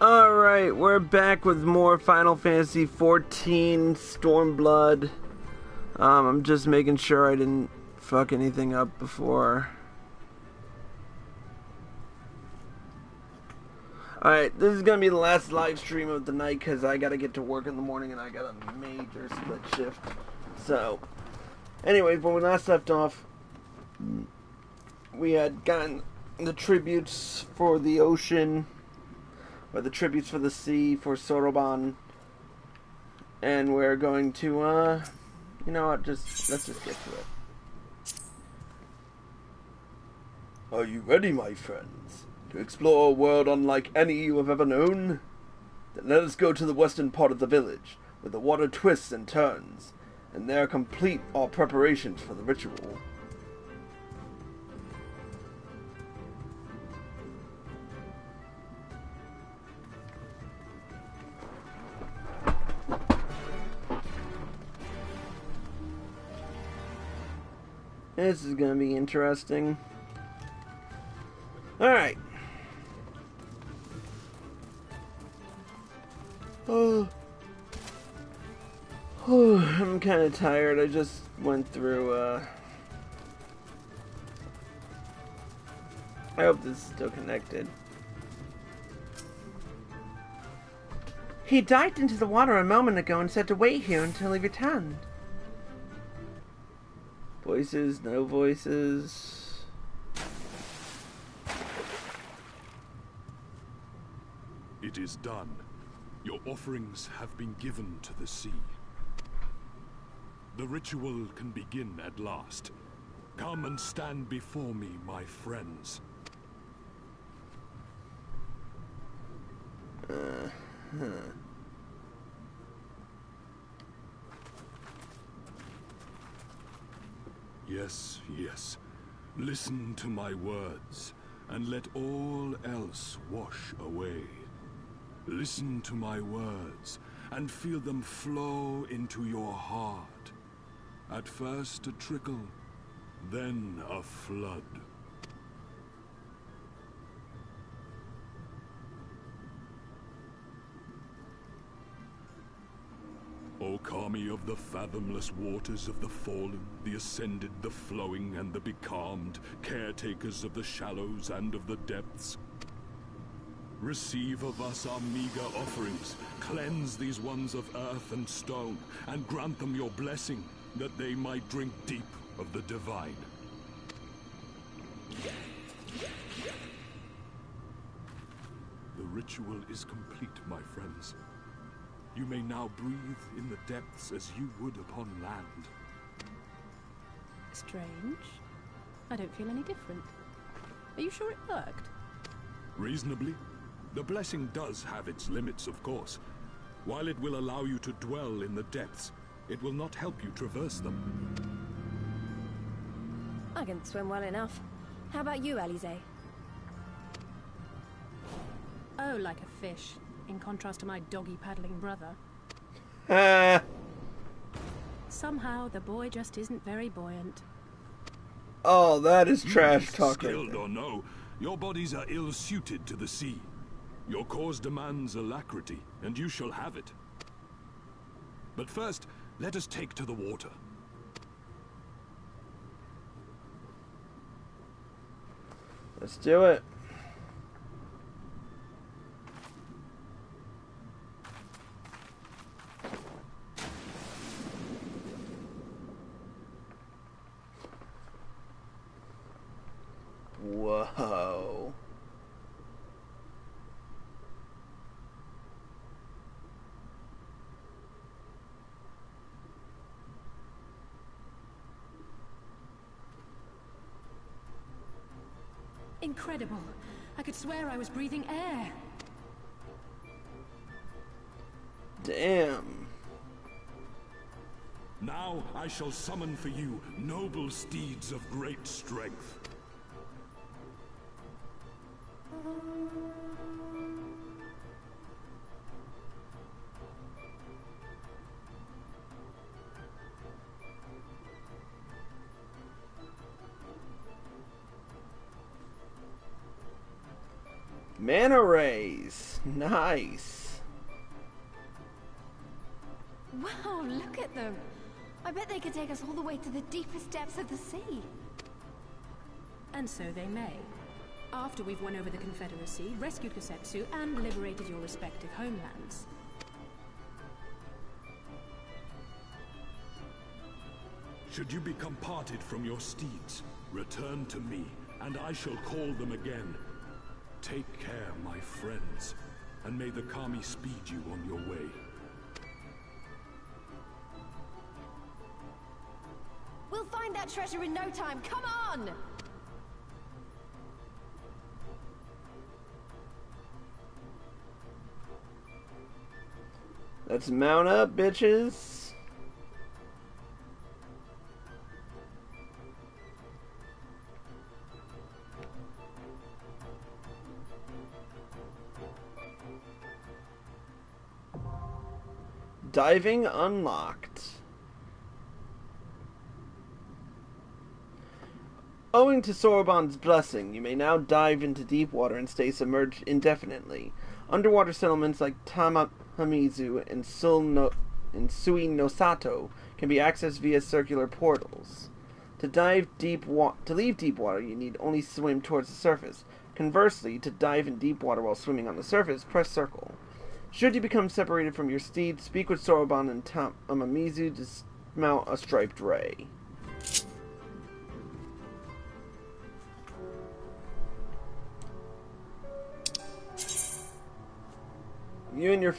Alright, we're back with more Final Fantasy XIV Stormblood. I'm just making sure I didn't fuck anything up before. Alright, this is gonna be the last live stream of the night because I gotta get to work in the morning and I got a major split shift. So, anyways, when we last left off, we had gotten the tributes for the ocean, or the tributes for the sea for Soroban, and we're going to, you know what, let's just get to it. Are you ready, my friends, to explore a world unlike any you have ever known? Then let us go to the western part of the village, where the water twists and turns, and there complete our preparations for the ritual. This is gonna be interesting. Alright. Oh, I'm kinda tired. I just went through, I hope this is still connected. He dived into the water a moment ago and said to wait here until he returned. Voices, no voices. It is done. Your offerings have been given to the sea. The ritual can begin at last. Come and stand before me, my friends. Yes, yes. Listen to my words, and let all else wash away. Listen to my words, and feel them flow into your heart. At first a trickle, then a flood. O Kami of the fathomless waters of the fallen, the ascended, the flowing, and the becalmed, caretakers of the shallows and of the depths. Receive of us our meager offerings, cleanse these ones of earth and stone, and grant them your blessing, that they might drink deep of the divine. The ritual is complete, my friends. You may now breathe in the depths as you would upon land. Strange. I don't feel any different. Are you sure it worked? Reasonably. The blessing does have its limits, of course. While it will allow you to dwell in the depths, it will not help you traverse them. I can swim well enough. How about you, Alize? Oh, like a fish, in contrast to my doggy-paddling brother. Somehow, the boy just isn't very buoyant. Oh, that is trash talk. Skilled or no, your bodies are ill-suited to the sea. Your cause demands alacrity, and you shall have it. But first, let us take to the water. Let's do it. Whoa. Incredible. I could swear I was breathing air. Damn. Now I shall summon for you noble steeds of great strength. Mana rays. Nice. Wow, look at them. I bet they could take us all the way to the deepest depths of the sea. And so they may. After we've won over the Confederacy, rescued Kosetsu, and liberated your respective homelands. Should you become parted from your steeds, return to me, and I shall call them again. Take care, my friends, and may the Kami speed you on your way. We'll find that treasure in no time. Come on! Let's mount up, bitches. Diving unlocked. Owing to Soroban's blessing, you may now dive into deep water and stay submerged indefinitely. Underwater settlements like Tamahamizu and Sui no Sato can be accessed via circular portals. To leave deep water, you need only swim towards the surface. Conversely, to dive in deep water while swimming on the surface, press circle. Should you become separated from your steed, speak with Soroban and Tamahamizu to mount a striped ray. You and your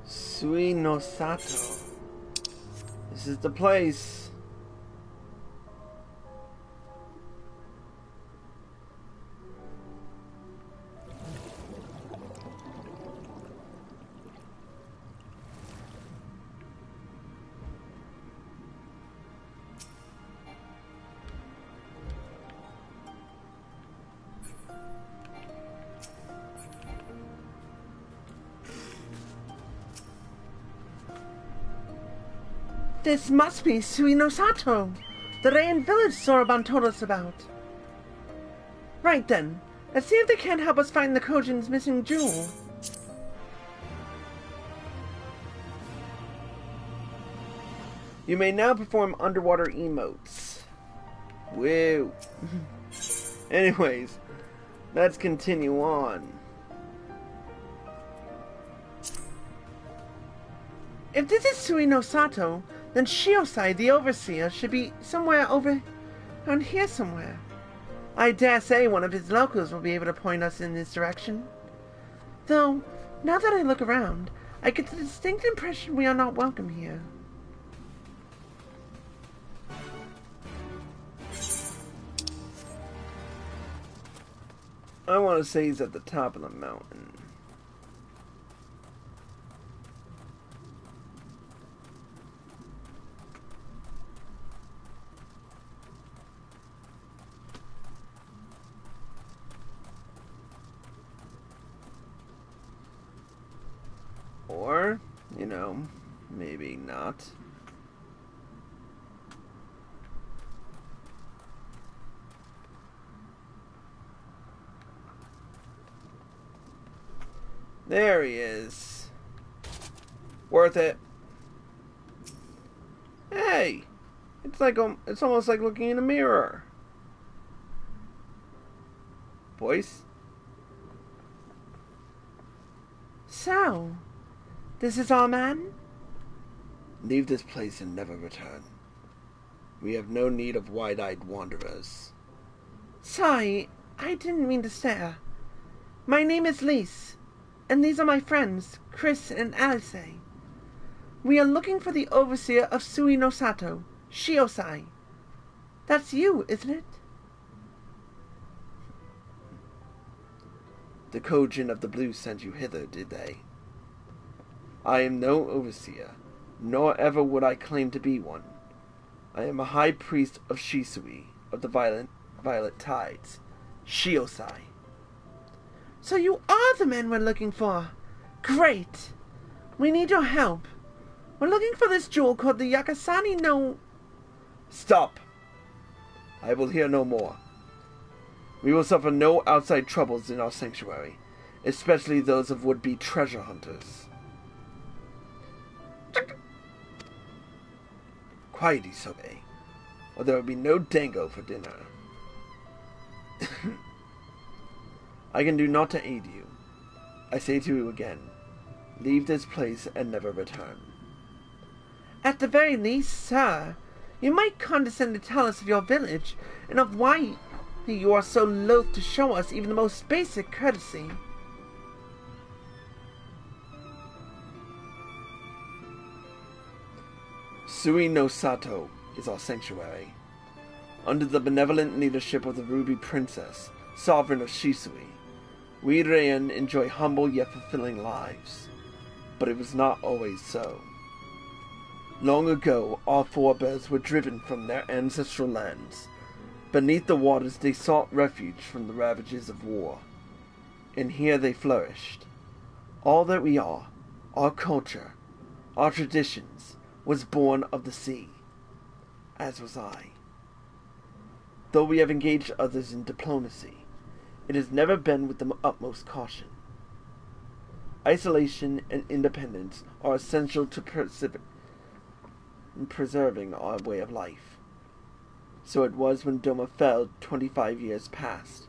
Sui no Sato. This is the place. This must be Sui no Sato, the Rain village Soroban told us about. Right then, let's see if they can't help us find the Kojin's missing jewel. You may now perform underwater emotes. Woo. Anyways, let's continue on. If this is Sui no Sato, then Shiosai, the overseer, should be somewhere over around here somewhere. I dare say one of his locals will be able to point us in this direction. Though, now that I look around, I get the distinct impression we are not welcome here. I want to say he's at the top of the mountain. Or, you know, maybe not. There he is. Worth it. Hey! It's almost like looking in a mirror. Voice? So, this is our man? Leave this place and never return. We have no need of wide-eyed wanderers. Sorry, I didn't mean to stare. My name is Lise, and these are my friends, Chris and Alice. We are looking for the overseer of Sui no Sato, Shiosai. That's you, isn't it? The Kojin of the Blue sent you hither, did they? I am no overseer, nor ever would I claim to be one. I am a high priest of Shisui, of the violet tides, Shiosai. So you are the man we're looking for. Great! We need your help. We're looking for this jewel called the Yasakani no... Stop! I will hear no more. We will suffer no outside troubles in our sanctuary, especially those of would-be treasure hunters. Quiet, Isobe, or there will be no dango for dinner. I can do naught to aid you. I say to you again, leave this place and never return. At the very least, sir, you might condescend to tell us of your village, and of why you are so loath to show us even the most basic courtesy. Sui no Sato is our sanctuary. Under the benevolent leadership of the Ruby Princess, sovereign of Shisui, we Reian enjoy humble yet fulfilling lives. But it was not always so. Long ago, our forebears were driven from their ancestral lands. Beneath the waters they sought refuge from the ravages of war. And here they flourished. All that we are, our culture, our traditions, was born of the sea. As was I. Though we have engaged others in diplomacy, it has never been with the utmost caution. Isolation and independence are essential to preserving our way of life. So it was when Doma fell 25 years past.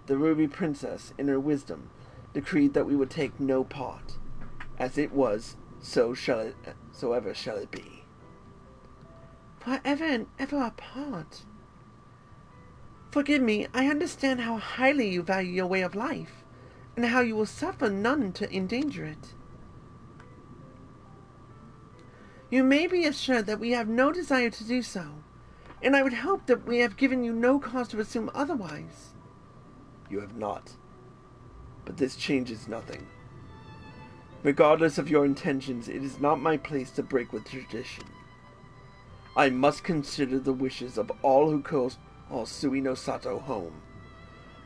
The Ruby Princess, in her wisdom, decreed that we would take no part. As it was, so ever shall it be. Forever and ever apart. Forgive me, I understand how highly you value your way of life, and how you will suffer none to endanger it. You may be assured that we have no desire to do so, and I would hope that we have given you no cause to assume otherwise. You have not. But this changes nothing. Regardless of your intentions, it is not my place to break with tradition. I must consider the wishes of all who call Sui no Sato home.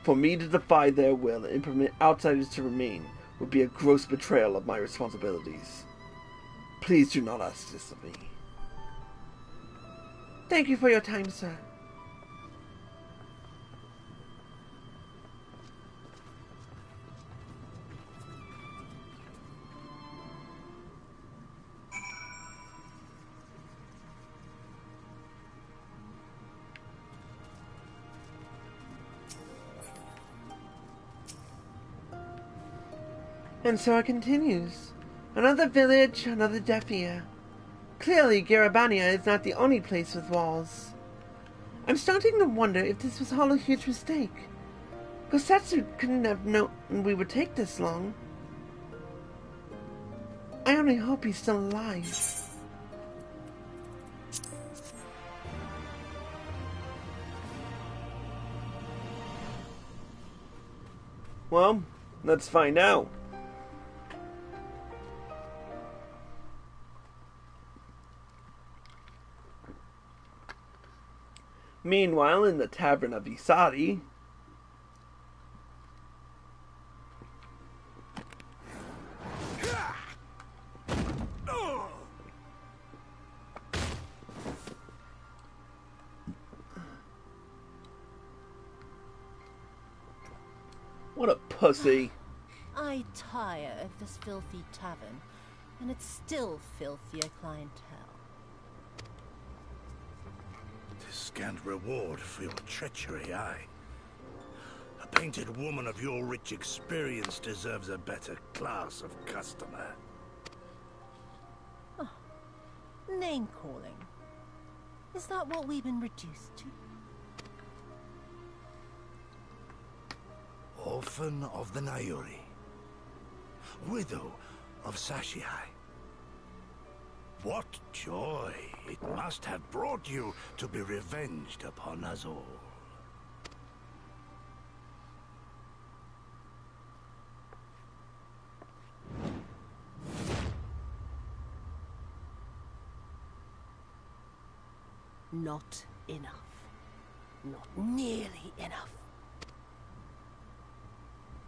For me to defy their will and permit outsiders to remain would be a gross betrayal of my responsibilities. Please do not ask this of me. Thank you for your time, sir. And so it continues. Another village, another deaf ear. Clearly, Garabania is not the only place with walls. I'm starting to wonder if this was all a huge mistake. Gosetsu couldn't have known we would take this long. I only hope he's still alive. Well, let's find out. Meanwhile, in the tavern of Isari, what a pussy. I tire of this filthy tavern, and it's still filthier clientele. Scant reward for your treachery, aye. A painted woman of your rich experience deserves a better class of customer. Oh, name-calling. Is that what we've been reduced to? Orphan of the Nayuri. Widow of Sashihai. What joy it must have brought you to be revenged upon us all. Not enough. Not nearly enough.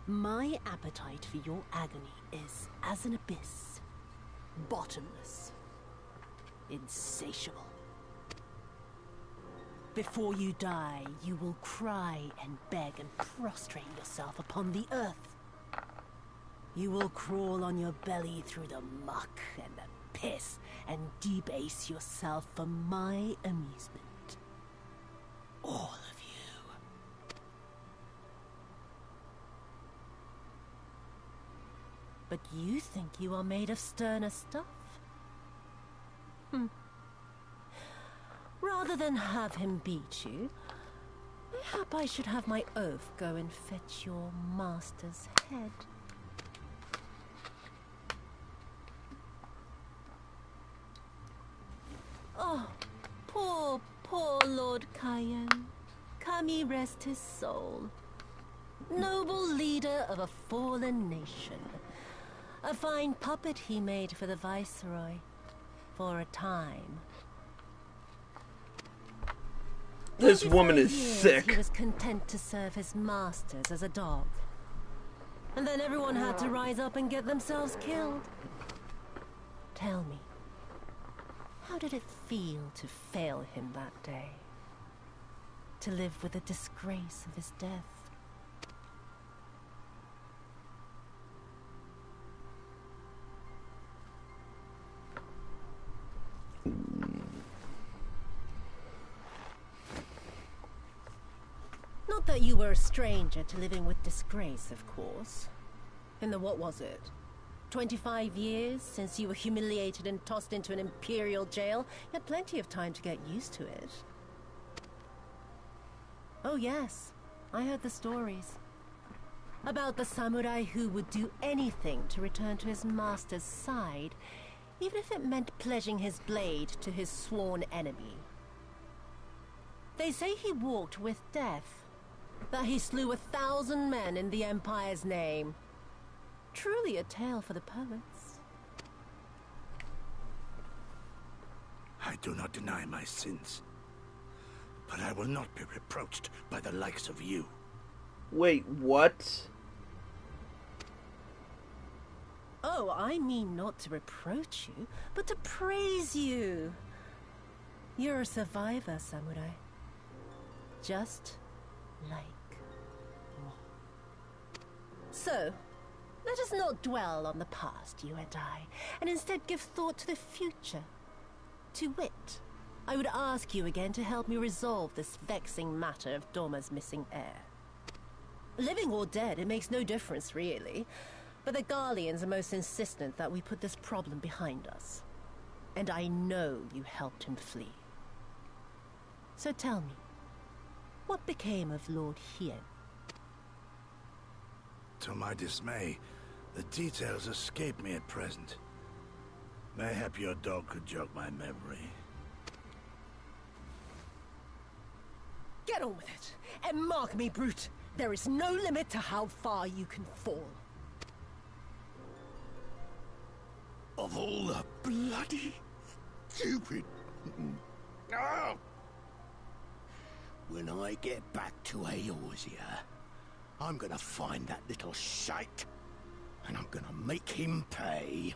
My appetite for your agony is as an abyss. Bottomless. Insatiable. Before you die, you will cry and beg and prostrate yourself upon the earth. You will crawl on your belly through the muck and the piss and debase yourself for my amusement. All of you. But you think you are made of sterner stuff? Rather than have him beat you, mayhap I should have my oaf go and fetch your master's head. Oh, poor Lord Cayenne. Kami rest his soul. Noble leader of a fallen nation. A fine puppet he made for the Viceroy. For a time. This woman is Years, sick. He was content to serve his masters as a dog. And then everyone had to rise up and get themselves killed. Tell me, how did it feel to fail him that day? To live with the disgrace of his death? Not that you were a stranger to living with disgrace, of course. In the, what was it? 25 years since you were humiliated and tossed into an imperial jail? You had plenty of time to get used to it. Oh yes, I heard the stories. About the samurai who would do anything to return to his master's side, even if it meant pledging his blade to his sworn enemy. They say he walked with death, that he slew 1,000 men in the Empire's name. Truly a tale for the poets. I do not deny my sins, but I will not be reproached by the likes of you. Wait, what? Oh, I mean not to reproach you, but to praise you. You're a survivor, samurai. Just like me. So, let us not dwell on the past, you and I, and instead give thought to the future. To wit, I would ask you again to help me resolve this vexing matter of Dorma's missing heir. Living or dead, it makes no difference, really. But the Garleans are most insistent that we put this problem behind us. And I know you helped him flee. So tell me, what became of Lord Hien? To my dismay, the details escape me at present. Mayhap your dog could jog my memory. Get on with it, and mark me, brute. There is no limit to how far you can fall. Of all the bloody stupid... Oh! When I get back to Eorzea, I'm gonna find that little shite, and I'm gonna make him pay.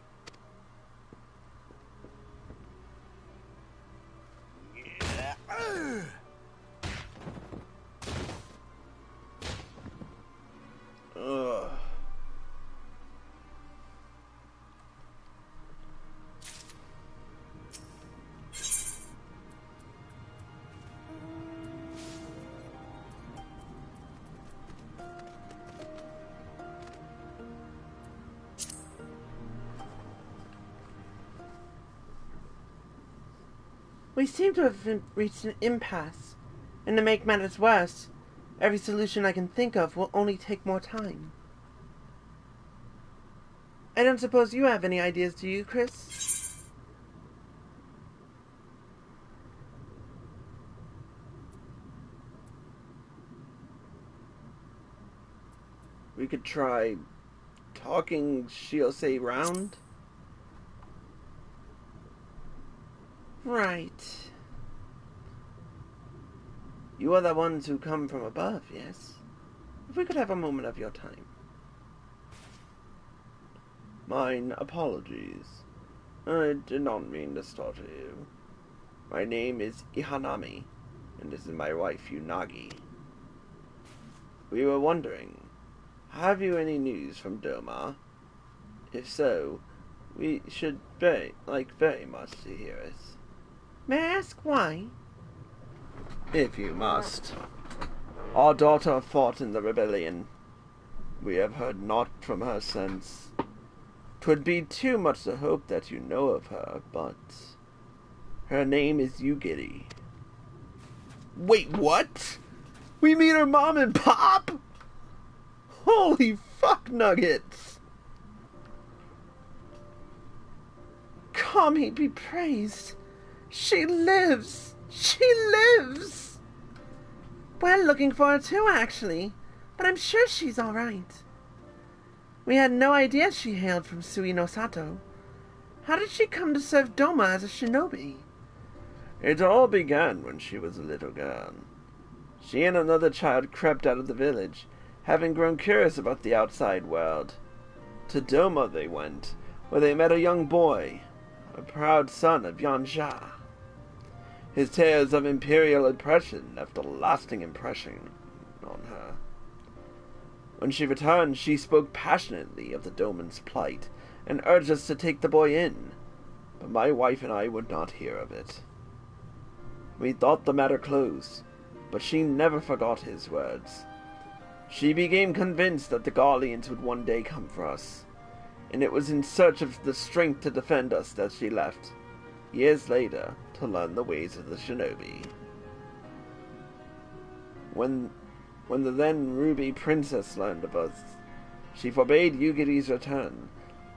Ugh. We seem to have reached an impasse, and to make matters worse, every solution I can think of will only take more time. I don't suppose you have any ideas, do you, Chris? We could try talking Shiosei round. Right. You are the ones who come from above, yes? If we could have a moment of your time. Mine apologies. I did not mean to startle you. My name is Ihanami, and this is my wife, Unagi. We were wondering, have you any news from Doma? If so, we should very much to hear it. May I ask why? If you must. Our daughter fought in the rebellion. We have heard naught from her since. 'Twould be too much to hope that you know of her, but her name is Yugiri. Wait, what? We mean her mom and pop? Holy fuck nuggets! Kami be praised. She lives! She lives! We're looking for her too, actually, but I'm sure she's alright. We had no idea she hailed from Suino Sato. How did she come to serve Doma as a shinobi? It all began when she was a little girl. She and another child crept out of the village, having grown curious about the outside world. To Doma they went, where they met a young boy, a proud son of Yansha. His tales of imperial oppression left a lasting impression on her. When she returned, she spoke passionately of the Doman's plight, and urged us to take the boy in, but my wife and I would not hear of it. We thought the matter closed, but she never forgot his words. She became convinced that the Guardians would one day come for us, and it was in search of the strength to defend us that she left, years later, to learn the ways of the shinobi. When the then Ruby Princess learned of us, she forbade Yugiri's return,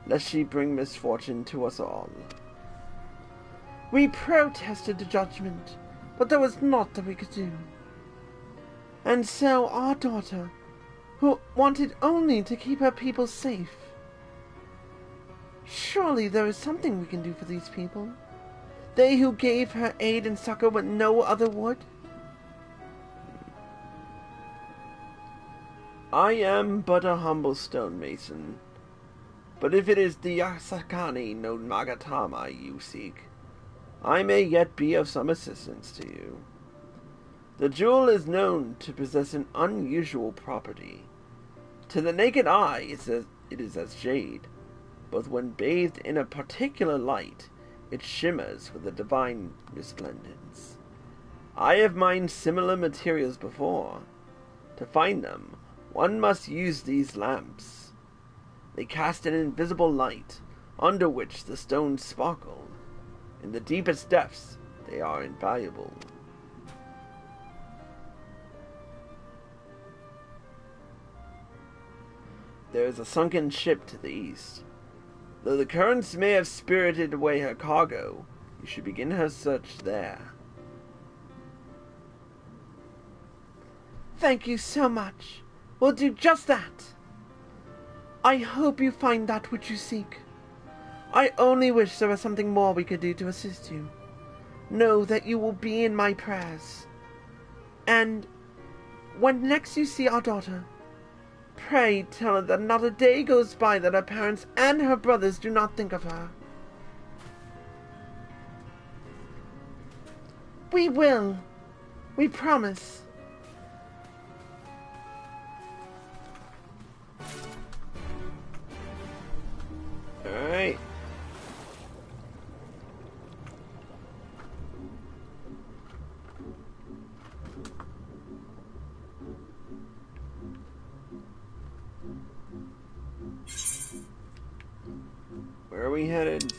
lest she bring misfortune to us all. We protested the judgment, but there was naught that we could do. And so our daughter, who wanted only to keep her people safe, surely there is something we can do for these people. They who gave her aid and succor when no other would. I am but a humble stonemason, but if it is the Yasakani no Magatama you seek, I may yet be of some assistance to you. The jewel is known to possess an unusual property. To the naked eye it is as jade, but when bathed in a particular light, it shimmers with a divine resplendence. I have mined similar materials before. To find them, one must use these lamps. They cast an invisible light, under which the stones sparkle. In the deepest depths, they are invaluable. There is a sunken ship to the east. Though the currents may have spirited away her cargo, you should begin her search there. Thank you so much. We'll do just that. I hope you find that which you seek. I only wish there was something more we could do to assist you. Know that you will be in my prayers. And when next you see our daughter, pray tell her that not a day goes by that her parents and her brothers do not think of her. We will. We promise. Alright. Where are we headed?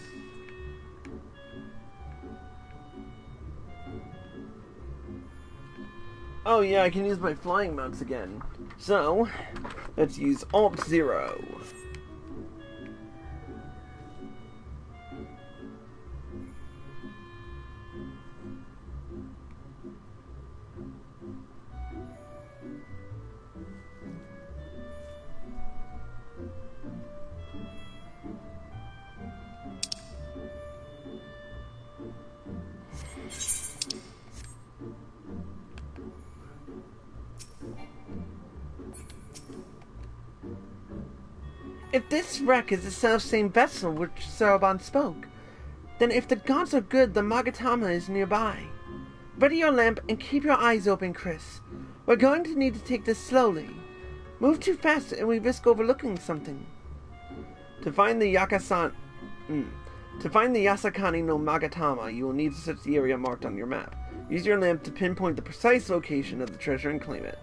Oh yeah, I can use my flying mounts again. So, let's use Alt-0. If this wreck is the self-same vessel which Soroban spoke, then if the gods are good, the Magatama is nearby. Ready your lamp and keep your eyes open, Chris. We're going to need to take this slowly. Move too fast and we risk overlooking something. To find the Yasakani no Magatama, you will need to search the area marked on your map. Use your lamp to pinpoint the precise location of the treasure and claim it.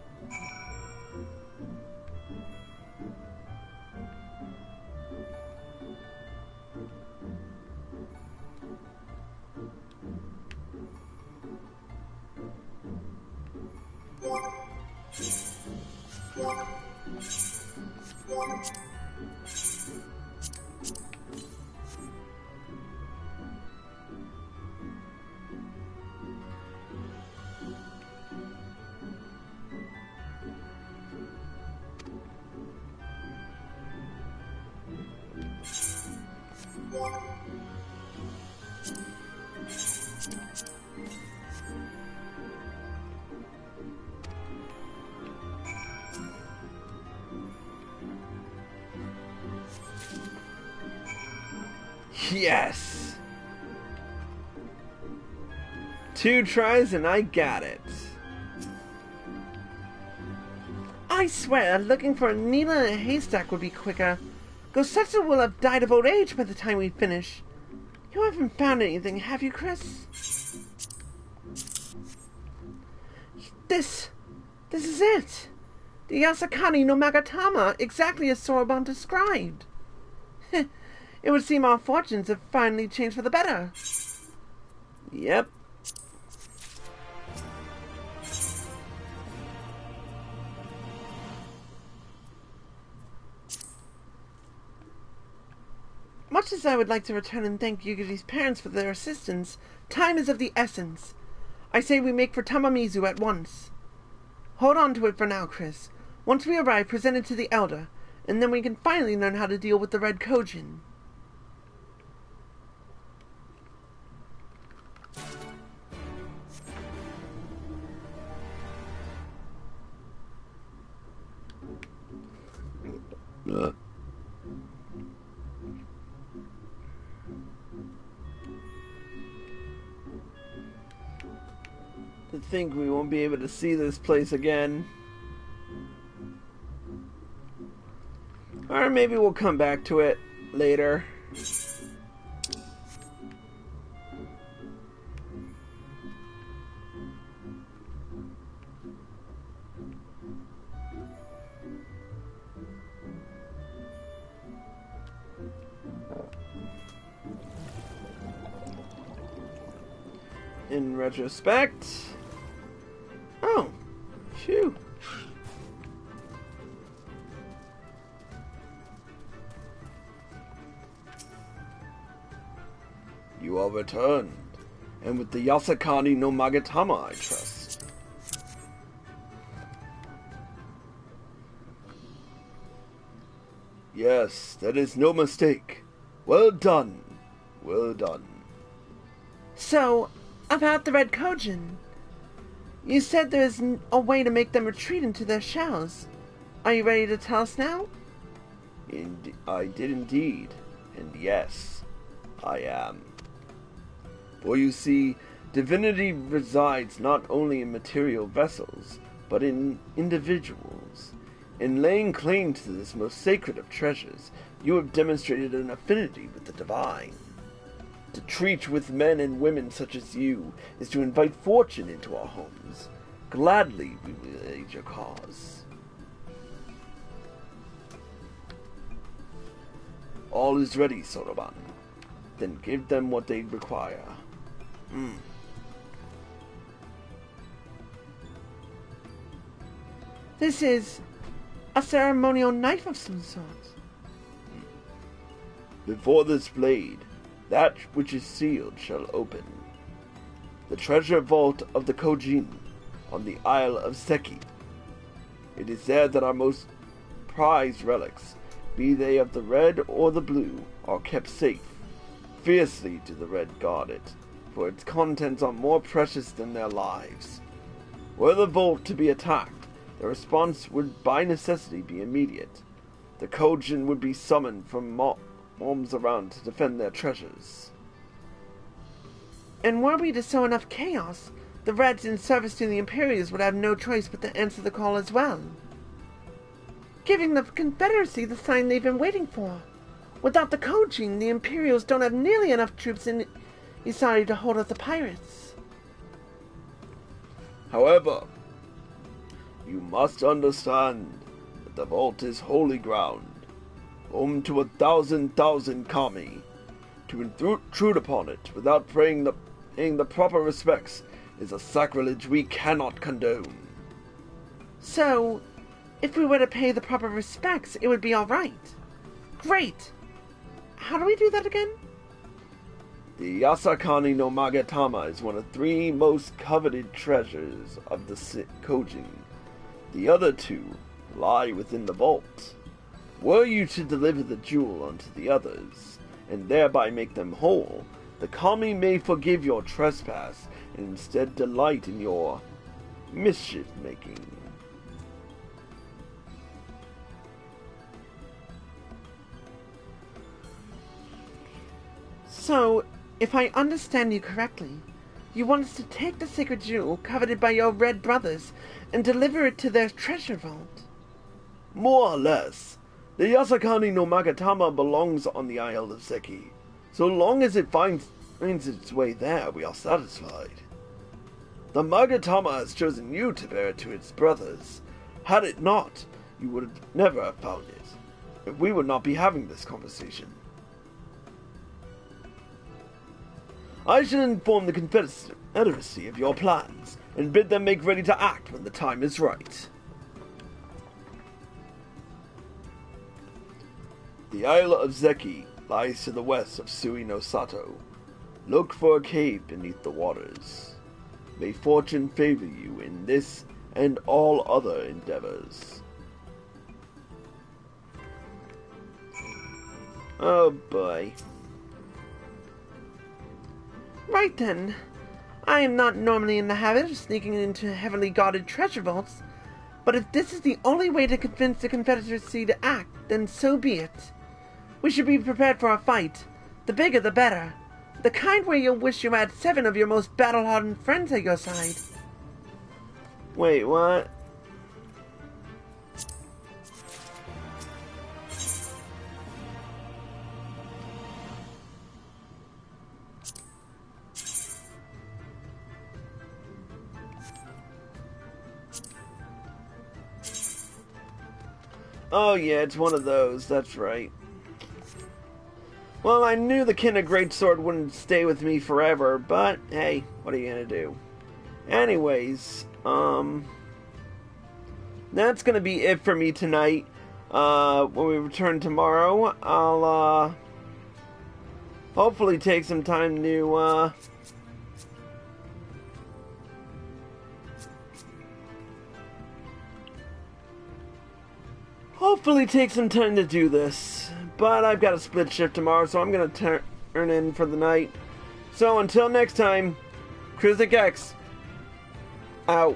Yes! 2 tries and I got it. I swear, looking for a needle in a haystack would be quicker. Gosetsu will have died of old age by the time we finish. You haven't found anything, have you, Chris? This is it. The Yasakani no Magatama, exactly as Soroban described. It would seem our fortunes have finally changed for the better. Yep. Much as I would like to return and thank Yugiri's parents for their assistance, time is of the essence. I say we make for Tamamizu at once. Hold on to it for now, Chris. Once we arrive, present it to the Elder, and then we can finally learn how to deal with the Red Kojin. To think we won't be able to see this place again. Or maybe we'll come back to it later. In retrospect... Oh, phew. You are returned, and with the Yasakani no Magatama, I trust. Yes, that is no mistake. Well done. Well done. So, about the Red Kojin. You said there is a way to make them retreat into their shells. Are you ready to tell us now? I did indeed. And yes, I am. For you see, divinity resides not only in material vessels, but in individuals. In laying claim to this most sacred of treasures, you have demonstrated an affinity with the divine. To treat with men and women such as you is to invite fortune into our homes. Gladly we will aid your cause. All is ready, Soroban. Then give them what they require. This is a ceremonial knife of some sort. Before this blade, that which is sealed shall open. The treasure vault of the Kojin on the Isle of Seki. It is there that our most prized relics, be they of the red or the blue, are kept safe. Fiercely do the red guard it, for its contents are more precious than their lives. Were the vault to be attacked, the response would by necessity be immediate. the Kojin would be summoned from realms around to defend their treasures. And were we to sow enough chaos, the Reds in service to the Imperials would have no choice but to answer the call as well, giving the Confederacy the sign they've been waiting for. Without the Kojin, the Imperials don't have nearly enough troops in Isari to hold off the pirates. However, you must understand that the vault is holy ground, home to 1,000 kami. To intrude upon it without paying the proper respects is a sacrilege we cannot condone. So, if we were to pay the proper respects, it would be all right. Great! How do we do that again? The Yasakani no Magatama is one of 3 most coveted treasures of the Kojin. The other 2 lie within the vault. Were you to deliver the jewel unto the others, and thereby make them whole, the kami may forgive your trespass and instead delight in your mischief-making. So, if I understand you correctly, you want us to take the sacred jewel coveted by your Red brothers and deliver it to their treasure vault? More or less. The Yasakani no Magatama belongs on the Isle of Zeki. So long as it finds its way there, we are satisfied. The Magatama has chosen you to bear it to its brothers. Had it not, you would never have found it. We would not be having this conversation. I shall inform the Confederacy of your plans, and bid them make ready to act when the time is right. The Isle of Zeki lies to the west of Sui no Sato. Look for a cave beneath the waters. May fortune favor you in this and all other endeavors. Oh boy. Right then. I am not normally in the habit of sneaking into heavily guarded treasure vaults, but if this is the only way to convince the Confederacy to act, then so be it. We should be prepared for a fight. The bigger the better. The kind where you'll wish you had 7 of your most battle-hardened friends at your side. Wait, what? Oh yeah, it's one of those, that's right. Well, I knew the Kin of Greatsword wouldn't stay with me forever, but hey, what are you gonna do? Anyways, that's gonna be it for me tonight. When we return tomorrow, I'll, hopefully take some time to, do this. But I've got a split shift tomorrow, so I'm going to turn in for the night. So until next time, Cruzik X, out.